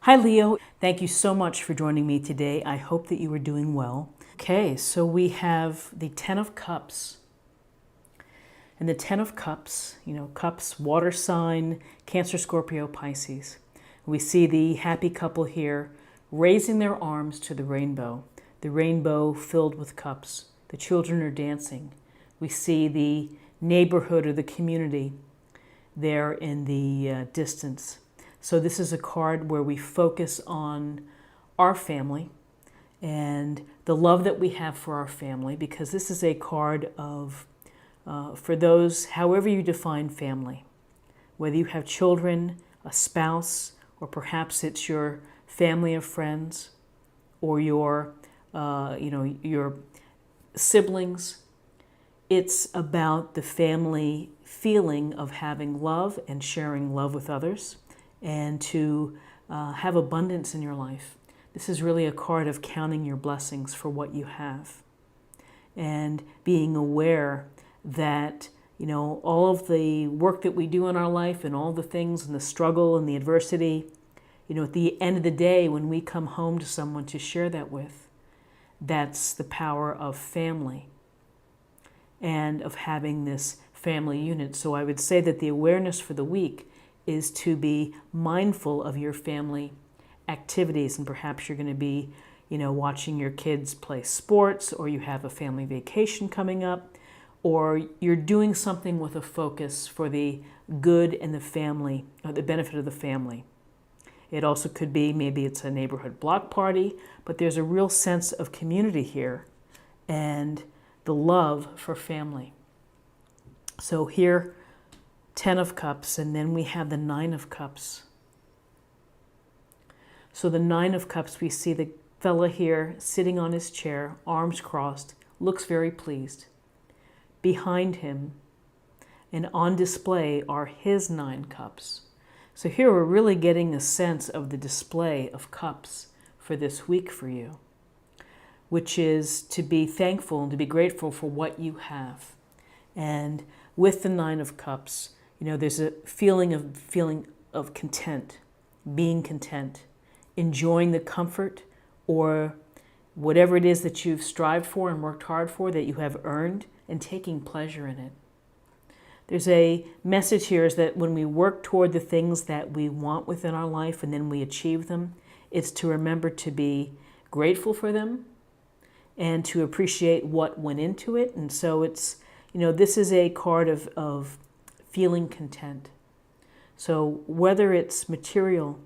Hi Leo, thank you so much for joining me today. I hope that you are doing well. Okay, so we have the Ten of Cups. And the Ten of Cups, cups, water sign, Cancer, Scorpio, Pisces. We see the happy couple here raising their arms to the rainbow filled with cups. The children are dancing. We see the neighborhood or the community there in the distance. So this is a card where we focus on our family and the love that we have for our family, because this is a card of, for those, however you define family, whether you have children, a spouse, or perhaps it's your family of friends or your siblings. It's about the family feeling of having love and sharing love with others, and to have abundance in your life. This is really a card of counting your blessings for what you have and being aware that, all of the work that we do in our life and all the things and the struggle and the adversity, at the end of the day, when we come home to someone to share that with, that's the power of family and of having this family unit. So I would say that the awareness for the week is to be mindful of your family activities, and perhaps you're going to be, watching your kids play sports, or you have a family vacation coming up, or you're doing something with a focus for the good and the family, or the benefit of the family. It also could be maybe it's a neighborhood block party, but there's a real sense of community here and the love for family. So here, Ten of Cups, and then we have the Nine of Cups. So the Nine of Cups, we see the fella here sitting on his chair, arms crossed, looks very pleased. Behind him and on display are his 9 cups. So here we're really getting a sense of the display of cups for this week for you, which is to be thankful and to be grateful for what you have. And with the 9 of Cups, there's a feeling of content, being content, enjoying the comfort or whatever it is that you've strived for and worked hard for, that you have earned, and taking pleasure in it. There's a message here is that when we work toward the things that we want within our life and then we achieve them, it's to remember to be grateful for them and to appreciate what went into it. And so it's, this is a card of feeling content. So whether it's material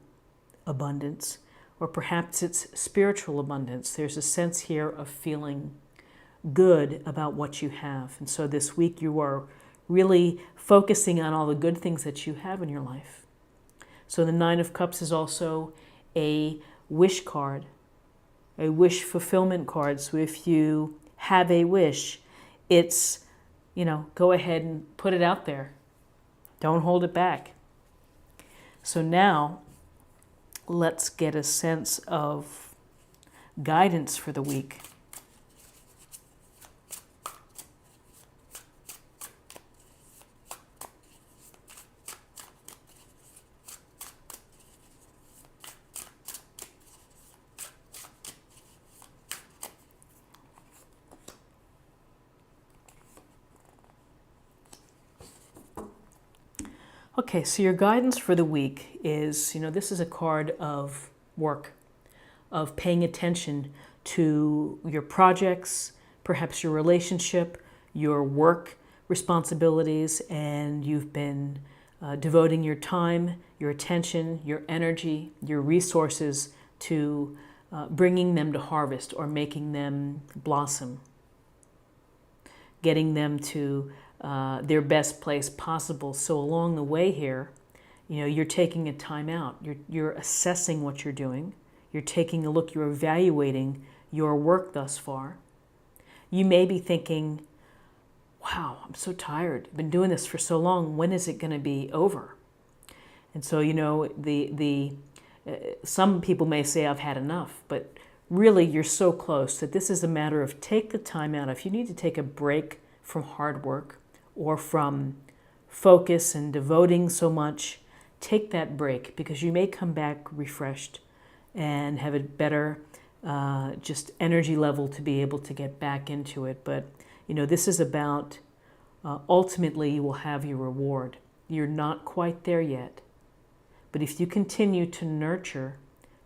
abundance or perhaps it's spiritual abundance, there's a sense here of feeling good about what you have. And so this week you are really focusing on all the good things that you have in your life. So the 9 of Cups is also a wish card, a wish fulfillment card. So if you have a wish, it's, go ahead and put it out there. Don't hold it back. So now let's get a sense of guidance for the week. Okay, so your guidance for the week is, this is a card of work, of paying attention to your projects, perhaps your relationship, your work responsibilities, and you've been devoting your time, your attention, your energy, your resources to bringing them to harvest or making them blossom, getting them to their best place possible. So along the way here, you're taking a time out. You're assessing what you're doing. You're taking a look. You're evaluating your work thus far. You may be thinking, wow, I'm so tired. I've been doing this for so long. When is it going to be over? And so, some people may say, I've had enough. But really, you're so close that this is a matter of take the time out. If you need to take a break from hard work or from focus and devoting so much, take that break, because you may come back refreshed and have a better just energy level to be able to get back into it. But, this is about ultimately you will have your reward. You're not quite there yet. But if you continue to nurture,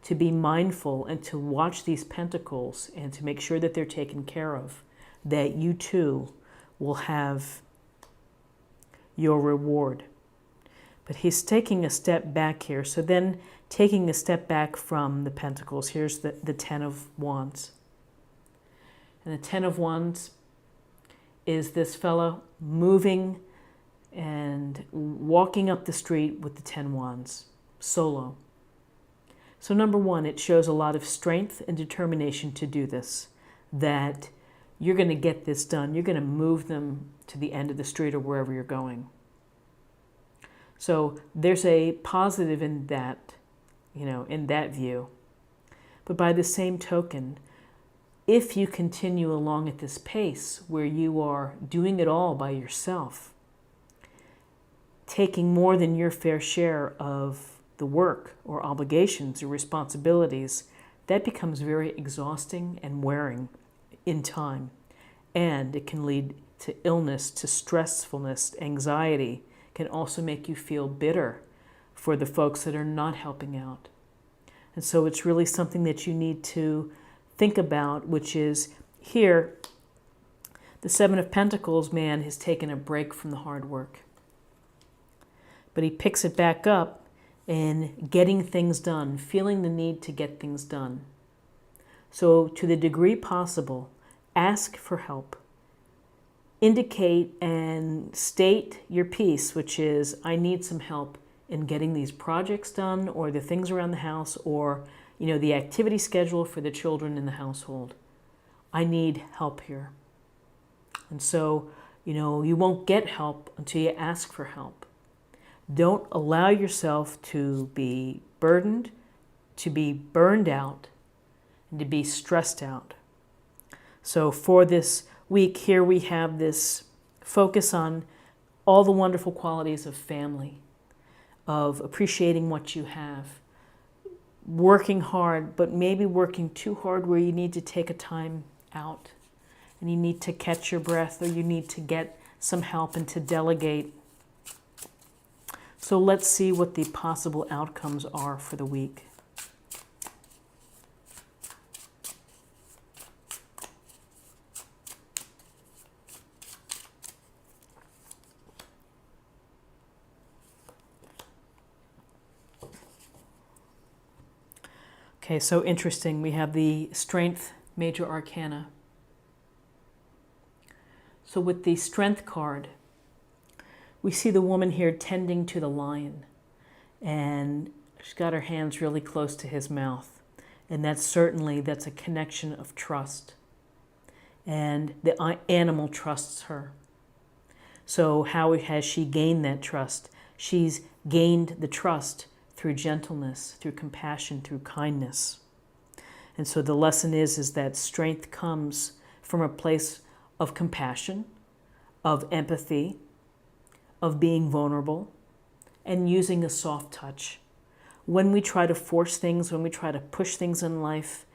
to be mindful, and to watch these pentacles and to make sure that they're taken care of, that you too will have your reward. But he's taking a step back here. So then taking a step back from the pentacles, here's the Ten of Wands. And the Ten of Wands is this fellow moving and walking up the street with the 10 wands, solo. So number one, it shows a lot of strength and determination to do this, that you're going to get this done. You're going to move them to the end of the street or wherever you're going. So there's a positive in that, in that view. But by the same token, if you continue along at this pace where you are doing it all by yourself, taking more than your fair share of the work or obligations or responsibilities, that becomes very exhausting and wearing in time. And it can lead to illness, to stressfulness, anxiety. It can also make you feel bitter for the folks that are not helping out. And so it's really something that you need to think about, which is here, the Seven of Pentacles man has taken a break from the hard work. But he picks it back up in getting things done, feeling the need to get things done. So to the degree possible, ask for help. Indicate and state your piece, which is, I need some help in getting these projects done, or the things around the house, or the activity schedule for the children in the household. I need help here. And so, you won't get help until you ask for help. Don't allow yourself to be burdened, to be burned out, and to be stressed out. So for this week, here we have this focus on all the wonderful qualities of family, of appreciating what you have, working hard, but maybe working too hard where you need to take a time out and you need to catch your breath, or you need to get some help and to delegate. So let's see what the possible outcomes are for the week. Okay, so interesting. We have the Strength Major Arcana. So with the Strength card, we see the woman here tending to the lion, and she's got her hands really close to his mouth. And that's a connection of trust. And the animal trusts her. So how has she gained that trust? She's gained the trust through gentleness, through compassion, through kindness. And so the lesson is that strength comes from a place of compassion, of empathy, of being vulnerable, and using a soft touch. When we try to force things, when we try to push things in life,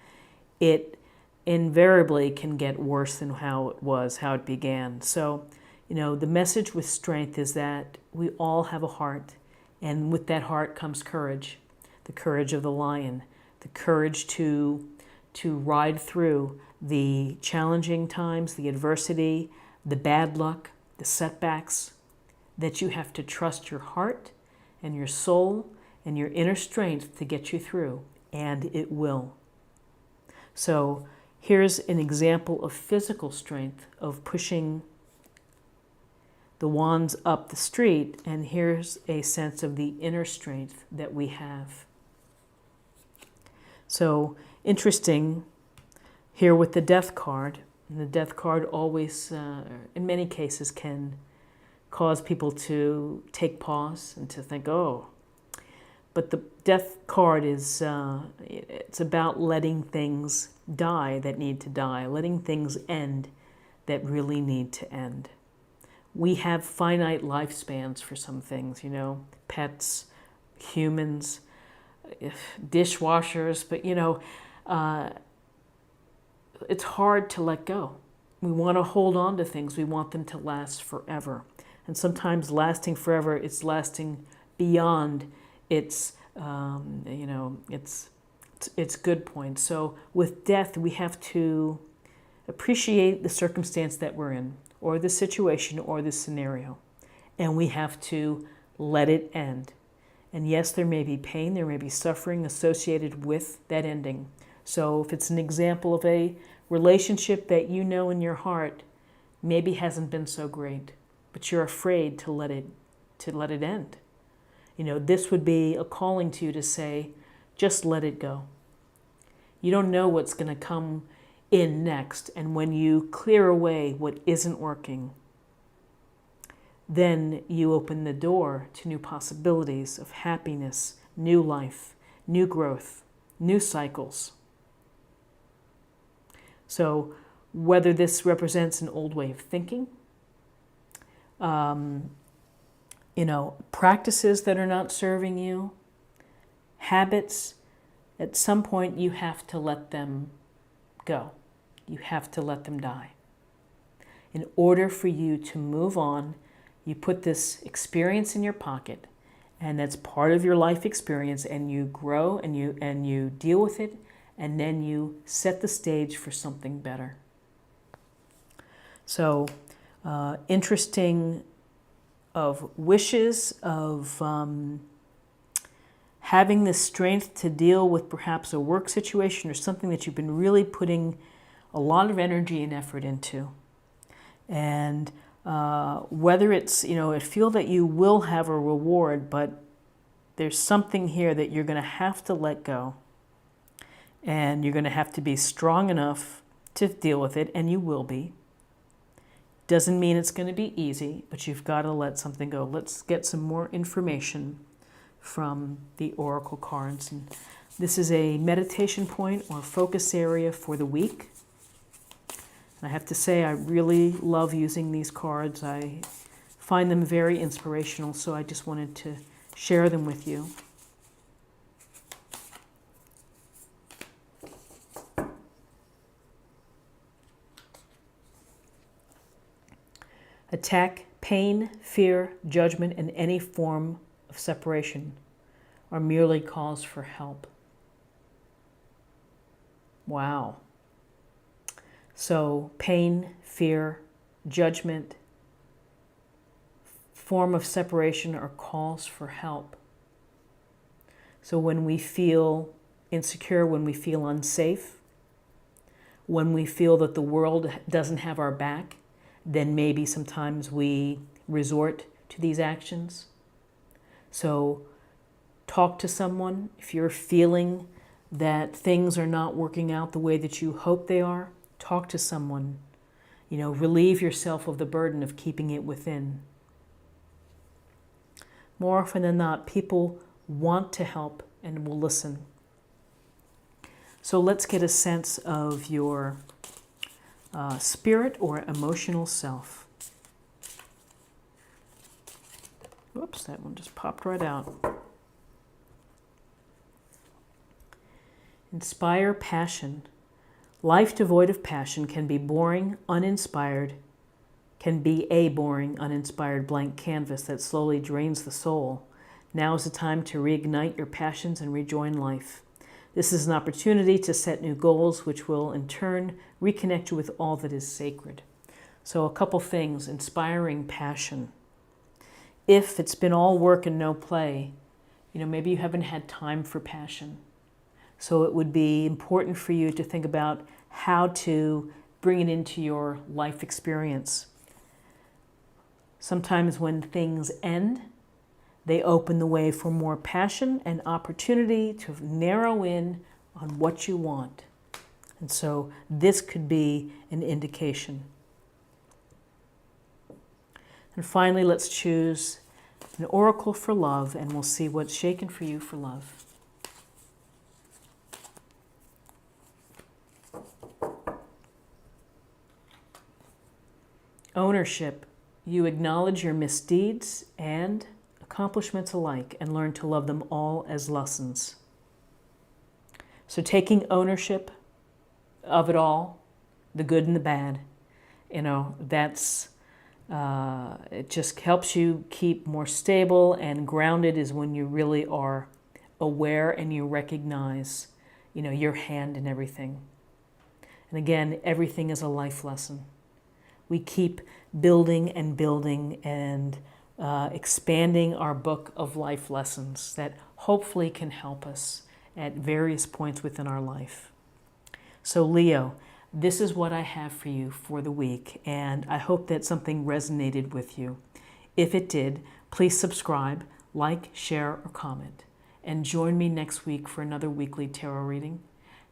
it invariably can get worse than how it began. So, the message with strength is that we all have a heart, and with that heart comes courage, the courage of the lion, the courage to ride through the challenging times, the adversity, the bad luck, the setbacks, that you have to trust your heart and your soul and your inner strength to get you through, and it will. So here's an example of physical strength, of pushing the wands up the street, and here's a sense of the inner strength that we have. So interesting here with the Death card. And the Death card always, in many cases, can cause people to take pause and to think, oh. But the Death card is, it's about letting things die that need to die, letting things end that really need to end. We have finite lifespans for some things, pets, humans. dishwashers, but it's hard to let go. We want to hold on to things. We want them to last forever. And sometimes lasting forever, it's lasting beyond its, its good point. So with death, we have to appreciate the circumstance that we're in, or the situation, or the scenario. And we have to let it end. And yes, there may be pain, there may be suffering associated with that ending. So if it's an example of a relationship that you know in your heart maybe hasn't been so great, but you're afraid to let it end. This would be a calling to you to say, just let it go. You don't know what's going to come in next. And when you clear away what isn't working, then you open the door to new possibilities of happiness, new life, new growth, new cycles. So whether this represents an old way of thinking, practices that are not serving you, habits, at some point you have to let them go. You have to let them die. In order for you to move on, you put this experience in your pocket, and that's part of your life experience, and you grow and you deal with it, and then you set the stage for something better. So, interesting of wishes, of having the strength to deal with perhaps a work situation or something that you've been really putting a lot of energy and effort into. And whether it's, I feel that you will have a reward, but there's something here that you're going to have to let go. And you're going to have to be strong enough to deal with it, and you will be. Doesn't mean it's going to be easy, but you've got to let something go. Let's get some more information from the oracle cards. And this is a meditation point or focus area for the week. I have to say, I really love using these cards. I find them very inspirational, so I just wanted to share them with you. Attack, pain, fear, judgment, and any form of separation are merely calls for help. Wow. So pain, fear, judgment, form of separation are calls for help. So when we feel insecure, when we feel unsafe, when we feel that the world doesn't have our back, then maybe sometimes we resort to these actions. So talk to someone. If you're feeling that things are not working out the way that you hope they are, talk to someone. Relieve yourself of the burden of keeping it within. More often than not, people want to help and will listen. So let's get a sense of your spirit or emotional self. Whoops, that one just popped right out. Inspire passion. Life devoid of passion can be boring, uninspired, can be a boring, uninspired blank canvas that slowly drains the soul. Now is the time to reignite your passions and rejoin life. This is an opportunity to set new goals, which will in turn reconnect you with all that is sacred. So a couple things, inspiring passion. If it's been all work and no play, maybe you haven't had time for passion. So it would be important for you to think about how to bring it into your life experience. Sometimes when things end, they open the way for more passion and opportunity to narrow in on what you want. And so this could be an indication. And finally, let's choose an oracle for love, and we'll see what's shaken for you for love. Ownership. You acknowledge your misdeeds and accomplishments alike and learn to love them all as lessons. So taking ownership of it all, the good and the bad, that's it just helps you keep more stable, and grounded is when you really are aware and you recognize, your hand in everything. And again, everything is a life lesson. We keep building and building and expanding our book of life lessons that hopefully can help us at various points within our life. So Leo, this is what I have for you for the week, and I hope that something resonated with you. If it did, please subscribe, like, share, or comment, and join me next week for another weekly tarot reading.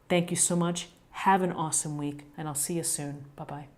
Thank you so much. Have an awesome week, and I'll see you soon. Bye-bye.